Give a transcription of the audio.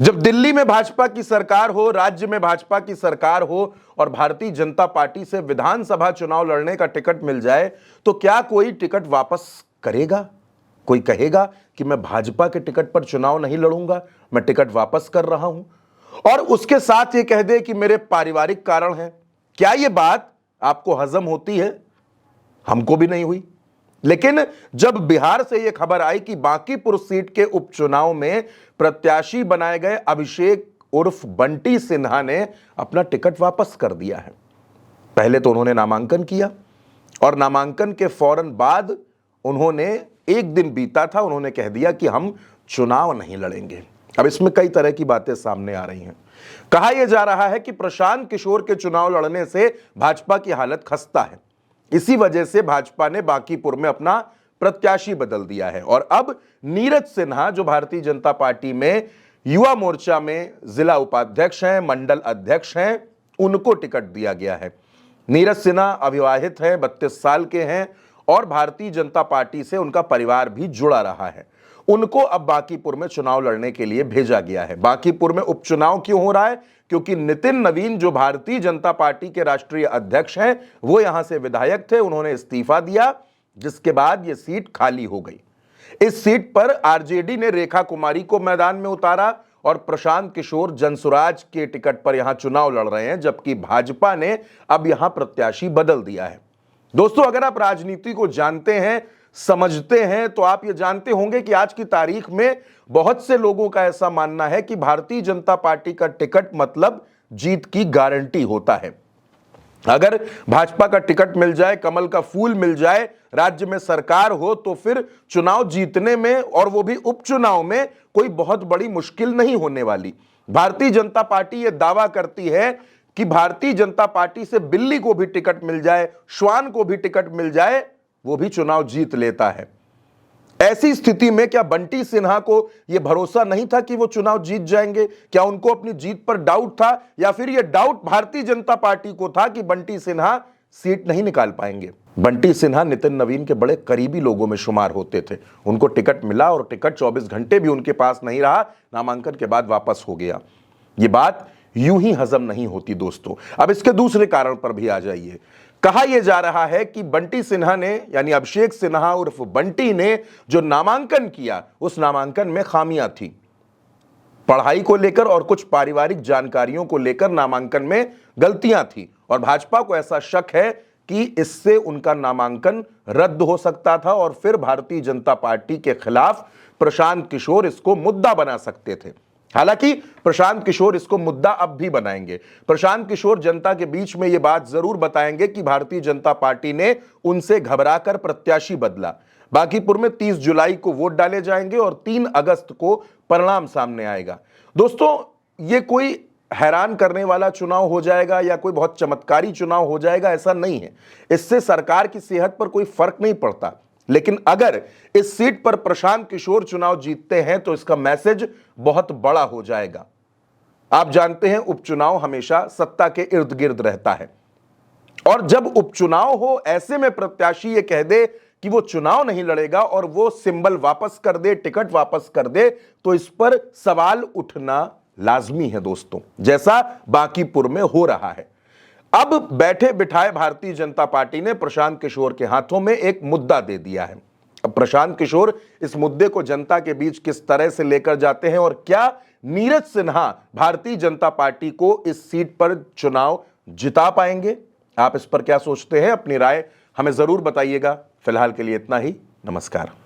जब दिल्ली में भाजपा की सरकार हो, राज्य में भाजपा की सरकार हो और भारतीय जनता पार्टी से विधानसभा चुनाव लड़ने का टिकट मिल जाए तो क्या कोई टिकट वापस करेगा? कोई कहेगा कि मैं भाजपा के टिकट पर चुनाव नहीं लड़ूंगा, मैं टिकट वापस कर रहा हूं, और उसके साथ ये कह दे कि मेरे पारिवारिक कारण हैं? क्या यह बात आपको हजम होती है? हमको भी नहीं हुई। लेकिन जब बिहार से यह खबर आई कि बांकीपुर सीट के उपचुनाव में प्रत्याशी बनाए गए अभिषेक उर्फ बंटी सिन्हा ने अपना टिकट वापस कर दिया है। पहले तो उन्होंने नामांकन किया और नामांकन के फौरन बाद उन्होंने, एक दिन बीता था, उन्होंने कह दिया कि हम चुनाव नहीं लड़ेंगे। अब इसमें कई तरह की बातें सामने आ रही हैं। कहा यह जा रहा है कि प्रशांत किशोर के चुनाव लड़ने से भाजपा की हालत खस्ता है, इसी वजह से भाजपा ने बांकीपुर में अपना प्रत्याशी बदल दिया है और अब नीरज सिन्हा, जो भारतीय जनता पार्टी में युवा मोर्चा में जिला उपाध्यक्ष हैं, मंडल अध्यक्ष हैं, उनको टिकट दिया गया है। नीरज सिन्हा अविवाहित हैं, 32 साल के हैं और भारतीय जनता पार्टी से उनका परिवार भी जुड़ा रहा है। उनको अब बांकीपुर में चुनाव लड़ने के लिए भेजा गया है। बांकीपुर में उपचुनाव क्यों हो रहा है? क्योंकि नितिन नवीन, जो भारतीय जनता पार्टी के राष्ट्रीय अध्यक्ष हैं, वो यहां से विधायक थे, उन्होंने इस्तीफा दिया, जिसके बाद यह सीट खाली हो गई। इस सीट पर आरजेडी ने रेखा कुमारी को मैदान में उतारा और प्रशांत किशोर जनसुराज के टिकट पर यहां चुनाव लड़ रहे हैं, जबकि भाजपा ने अब यहां प्रत्याशी बदल दिया है। दोस्तों, अगर आप राजनीति को जानते हैं, समझते हैं, तो आप ये जानते होंगे कि आज की तारीख में बहुत से लोगों का ऐसा मानना है कि भारतीय जनता पार्टी का टिकट मतलब जीत की गारंटी होता है। अगर भाजपा का टिकट मिल जाए, कमल का फूल मिल जाए, राज्य में सरकार हो, तो फिर चुनाव जीतने में, और वो भी उपचुनाव में, कोई बहुत बड़ी मुश्किल नहीं होने वाली। भारतीय जनता पार्टी ये दावा करती है कि भारतीय जनता पार्टी से बिल्ली को भी टिकट मिल जाए, श्वान को भी टिकट मिल जाए, वो भी चुनाव जीत लेता है। ऐसी स्थिति में क्या बंटी सिन्हा को यह भरोसा नहीं था कि वो चुनाव जीत जाएंगे? क्या उनको अपनी जीत पर डाउट था, या फिर यह डाउट भारतीय जनता पार्टी को था कि बंटी सिन्हा सीट नहीं निकाल पाएंगे? बंटी सिन्हा नितिन नवीन के बड़े करीबी लोगों में शुमार होते थे। उनको टिकट मिला और टिकट 24 घंटे भी उनके पास नहीं रहा, नामांकन के बाद वापस हो गया। यह बात यूं ही हजम नहीं होती दोस्तों। अब इसके दूसरे कारण पर भी आ जाइए। कहा यह जा रहा है कि बंटी सिन्हा ने, यानी अभिषेक सिन्हा उर्फ बंटी ने जो नामांकन किया, उस नामांकन में खामियां थी। पढ़ाई को लेकर और कुछ पारिवारिक जानकारियों को लेकर नामांकन में गलतियां थी और भाजपा को ऐसा शक है कि इससे उनका नामांकन रद्द हो सकता था और फिर भारतीय जनता पार्टी के खिलाफ प्रशांत किशोर इसको मुद्दा बना सकते थे। हालांकि प्रशांत किशोर इसको मुद्दा अब भी बनाएंगे। प्रशांत किशोर जनता के बीच में यह बात जरूर बताएंगे कि भारतीय जनता पार्टी ने उनसे घबराकर प्रत्याशी बदला। बांकीपुर में 30 जुलाई को वोट डाले जाएंगे और 3 अगस्त को परिणाम सामने आएगा। दोस्तों, ये कोई हैरान करने वाला चुनाव हो जाएगा या कोई बहुत चमत्कारी चुनाव हो जाएगा, ऐसा नहीं है। इससे सरकार की सेहत पर कोई फर्क नहीं पड़ता। लेकिन अगर इस सीट पर प्रशांत किशोर चुनाव जीतते हैं तो इसका मैसेज बहुत बड़ा हो जाएगा। आप जानते हैं, उपचुनाव हमेशा सत्ता के इर्द गिर्द रहता है, और जब उपचुनाव हो, ऐसे में प्रत्याशी ये कह दे कि वो चुनाव नहीं लड़ेगा और वो सिंबल वापस कर दे, टिकट वापस कर दे, तो इस पर सवाल उठना लाजमी है दोस्तों, जैसा बांकीपुर में हो रहा है। अब बैठे बिठाए भारतीय जनता पार्टी ने प्रशांत किशोर के हाथों में एक मुद्दा दे दिया है। अब प्रशांत किशोर इस मुद्दे को जनता के बीच किस तरह से लेकर जाते हैं, और क्या नीरज सिन्हा भारतीय जनता पार्टी को इस सीट पर चुनाव जिता पाएंगे? आप इस पर क्या सोचते हैं? अपनी राय हमें जरूर बताइएगा। फिलहाल के लिए इतना ही। नमस्कार।